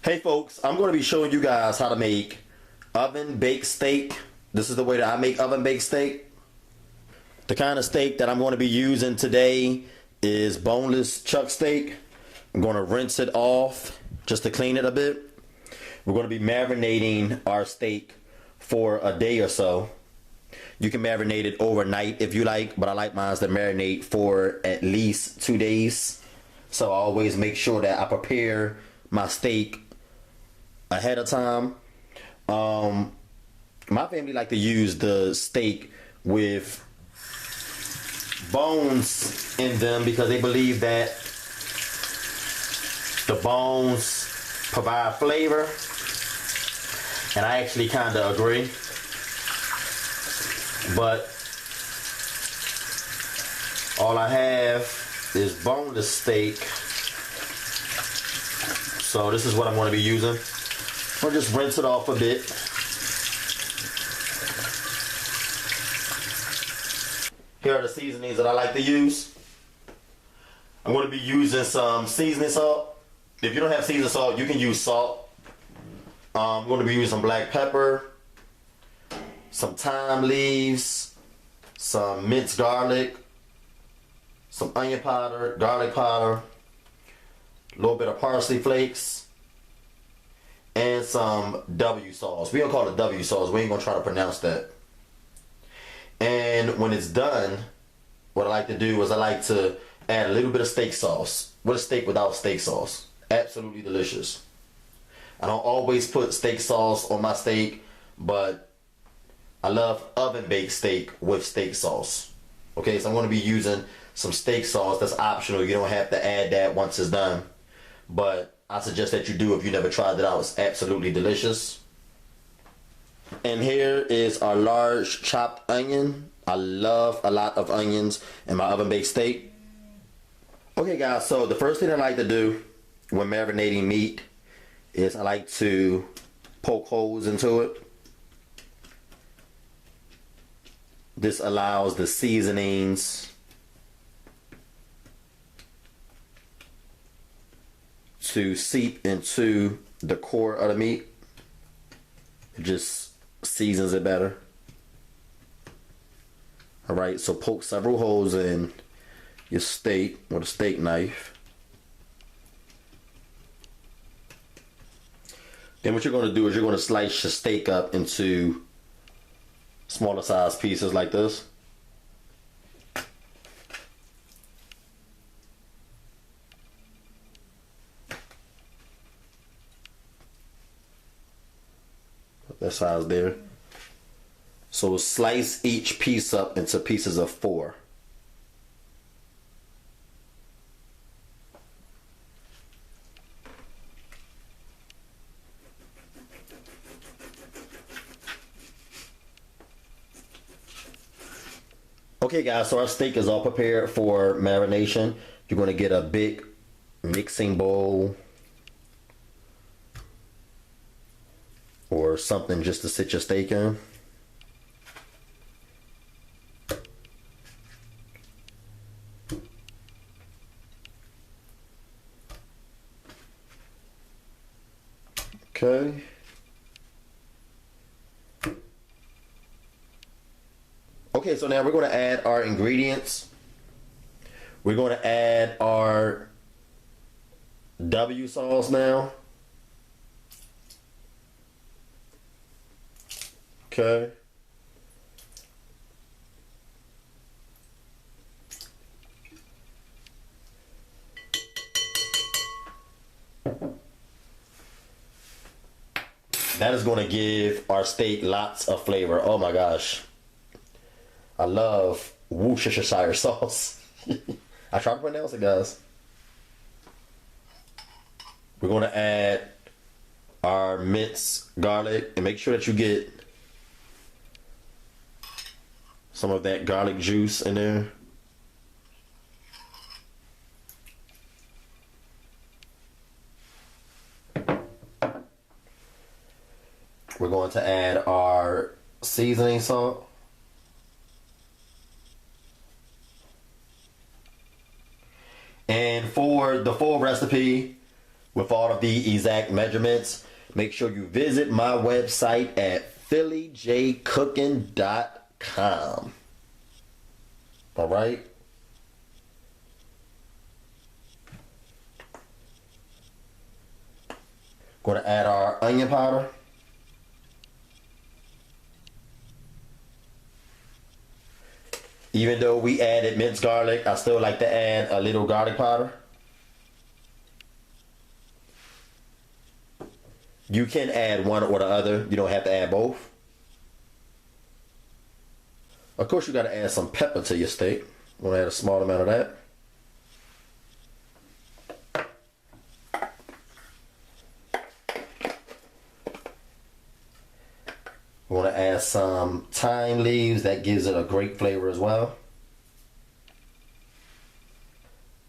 Hey folks, I'm going to be showing you guys how to make oven baked steak. This is the way that I make oven baked steak. The kind of steak that I'm going to be using today is boneless chuck steak. I'm going to rinse it off just to clean it a bit. We're going to be marinating our steak for a day or so. You can marinate it overnight if you like, but I like mine to marinate for at least 2 days. So I always make sure that I prepare my steak ahead of time. My family like to use the steak with bones in them because they believe that the bones provide flavor, and I actually kind of agree. But all I have is boneless steak, so this is what I'm going to be using. I'll just rinse it off a bit. Here are the seasonings that I like to use. I'm going to be using some seasoning salt. If you don't have seasoning salt, you can use salt. I'm going to be using some black pepper, some thyme leaves, some minced garlic, some onion powder, garlic powder, a little bit of parsley flakes, and some W sauce. We don't call it W sauce. We ain't gonna try to pronounce that. And when it's done, what I like to do is I like to add a little bit of steak sauce. What is steak without steak sauce? Absolutely delicious. I don't always put steak sauce on my steak, but I love oven baked steak with steak sauce. Okay, so I'm going to be using some steak sauce. That's optional. You don't have to add that once it's done, but I suggest that you do if you never tried it out. It's absolutely delicious. And here is our large chopped onion. I love a lot of onions in my oven baked steak. Okay guys, so the first thing I like to do when marinating meat is I like to poke holes into it. This allows the seasonings to seep into the core of the meat. It just seasons it better. Alright, so poke several holes in your steak with a steak knife. Then what you're going to do is you're going to slice your steak up into smaller size pieces like this. Put that size there. So slice each piece up into pieces of 4. Okay guys, so our steak is all prepared for marination. You're going to get a big mixing bowl or something just to sit your steak in. Okay. Okay, so now we're going to add our ingredients. We're going to add our W sauce now. Okay. That is going to give our steak lots of flavor. Oh my gosh. I love Worcestershire sauce. I try to pronounce it, guys. We're going to add our minced garlic, and make sure that you get some of that garlic juice in there. We're going to add our seasoning salt. And for the full recipe, with all of the exact measurements, make sure you visit my website at PhillyJCooking.com. All right. Going to add our onion powder. Even though we added minced garlic, I still like to add a little garlic powder. You can add one or the other. You don't have to add both. Of course, you got to add some pepper to your steak. I'm going to add a small amount of that. We want to add some thyme leaves. That gives it a great flavor as well.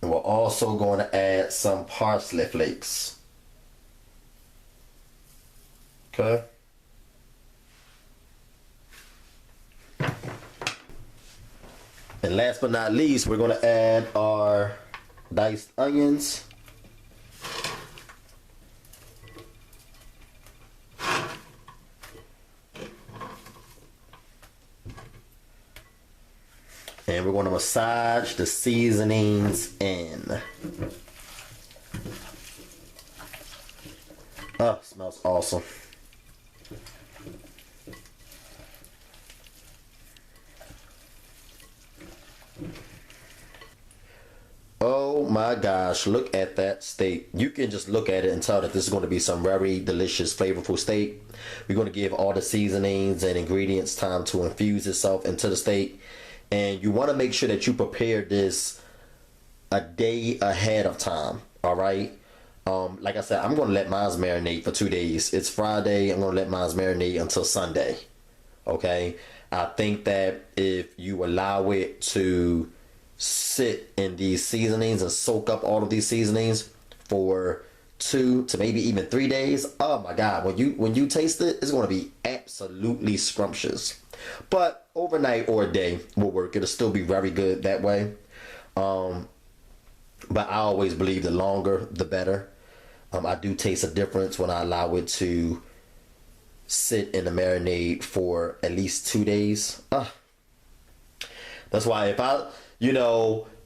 And we're also going to add some parsley flakes. Okay. And last but not least, we're going to add our diced onions. And we're going to massage the seasonings in. Oh, smells awesome. Oh my gosh, look at that steak. You can just look at it and tell that this is going to be some very delicious, flavorful steak. We're going to give all the seasonings and ingredients time to infuse itself into the steak. And you want to make sure that you prepare this a day ahead of time. All right. Like I said, I'm going to let mine marinate for 2 days. It's Friday. I'm going to let mine marinate until Sunday. Okay. I think that if you allow it to sit in these seasonings and soak up all of these seasonings for 2 to maybe even 3 days, oh my God, when you taste it, it's going to be absolutely scrumptious. But overnight or a day will work. It'll still be very good that way. But I always believe the longer the better. I do taste a difference when I allow it to sit in the marinade for at least 2 days. That's why if I,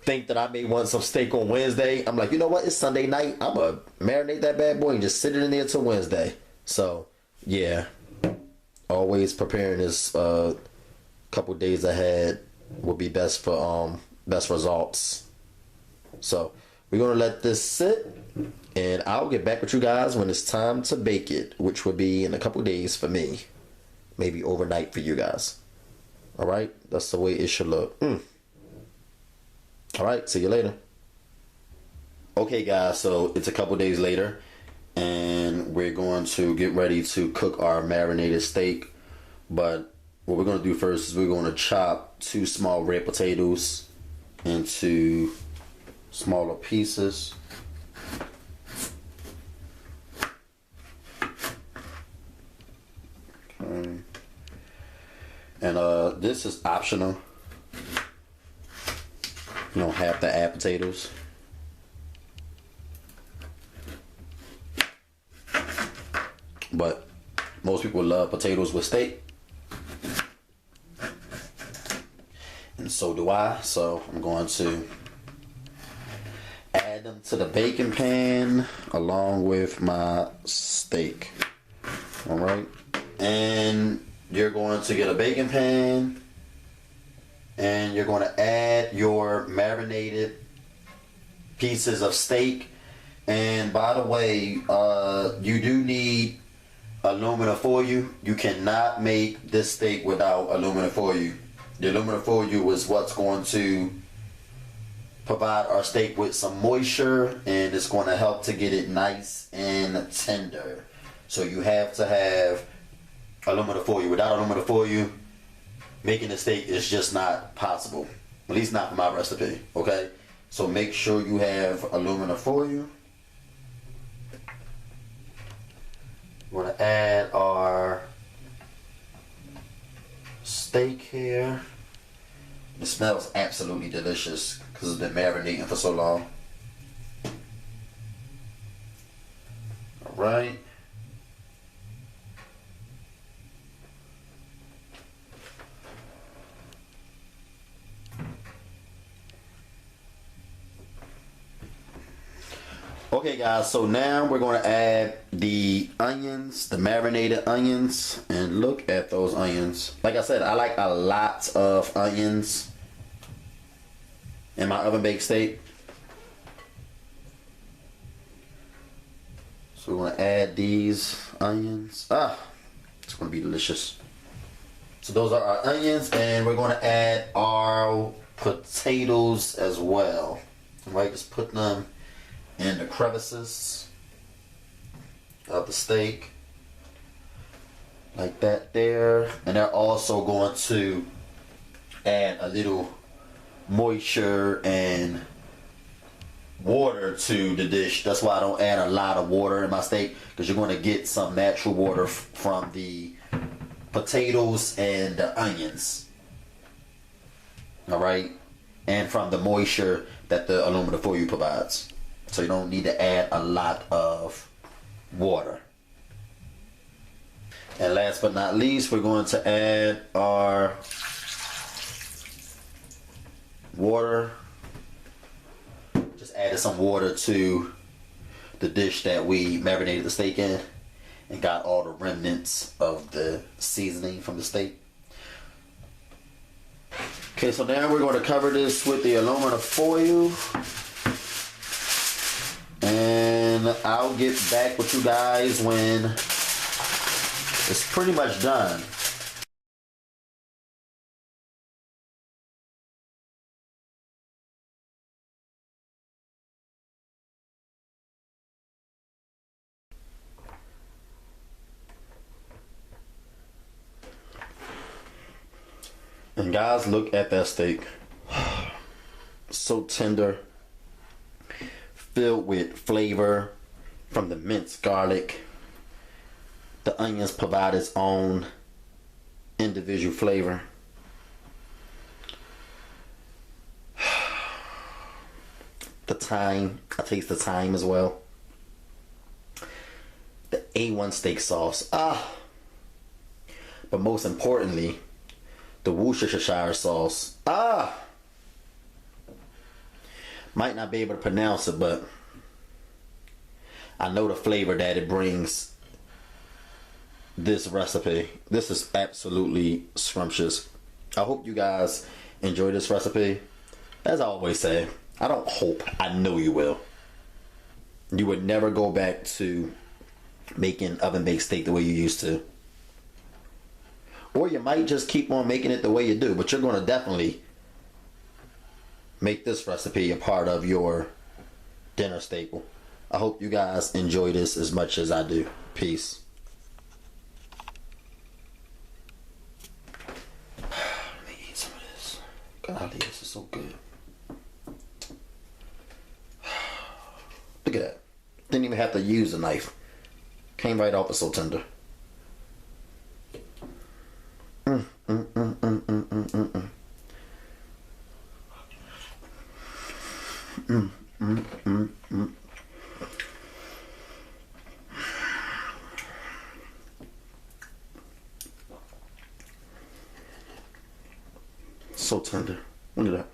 think that I may want some steak on Wednesday, I'm like, you know what? It's Sunday night. I'm going to marinate that bad boy and just sit it in there till Wednesday. So, yeah. Always preparing this couple days ahead would be best for best results. So we're gonna let this sit, and I'll get back with you guys when it's time to bake it, which will be in a couple days for me, maybe overnight for you guys. All right, that's the way it should look. All right, see you later. Okay, guys, so it's a couple days later, and we're going to get ready to cook our marinated steak. But what we're going to do first is we're going to chop 2 small red potatoes into smaller pieces. Okay. And this is optional. You don't have to add potatoes. But most people love potatoes with steak. And so do I. So I'm going to add them to the baking pan along with my steak. All right. And you're going to get a baking pan, and you're going to add your marinated pieces of steak. And by the way, you do need aluminum foil. You cannot make this steak without aluminum foil. The aluminum foil is what's going to provide our steak with some moisture, and it's going to help to get it nice and tender. So you have to have aluminum foil. Without aluminum foil, making the steak is just not possible. At least not for my recipe. Okay, so make sure you have aluminum foil. We're going to add our steak here. It smells absolutely delicious because it's been marinating for so long. right. Okay guys, so now we're going to add the onions, the marinated onions, and look at those onions. Like I said, I like a lot of onions in my oven baked steak. So we're going to add these onions. It's going to be delicious. So those are our onions, and we're going to add our potatoes as well. Right, just put them in the crevices of the steak like that there, and they're also going to add a little moisture and water to the dish. That's why I don't add a lot of water in my steak, because you're going to get some natural water from the potatoes and the onions, all right, and from the moisture that the aluminum foil provides. So you don't need to add a lot of water. And last but not least, we're going to add our water. Just added some water to the dish that we marinated the steak in and got all the remnants of the seasoning from the steak. Okay, so now we're going to cover this with the aluminum foil. And I'll get back with you guys when it's pretty much done. And guys, look at that steak. So tender, filled with flavor from the minced garlic. The onions provide its own individual flavor. The thyme, I taste the thyme as well. The A1 steak sauce. But most importantly, the Worcestershire sauce. Might not be able to pronounce it, but I know the flavor that it brings this recipe. This is absolutely scrumptious. I hope you guys enjoy this recipe. As I always say, I don't hope, I know you will. You would never go back to making oven baked steak the way you used to. Or you might just keep on making it the way you do, but you're going to definitely make this recipe a part of your dinner staple. I hope you guys enjoy this as much as I do. Peace. Let me eat some of this. Golly, this is so good. Look at that. Didn't even have to use a knife. Came right off, it's so tender. So tender. Look at that.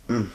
Mm.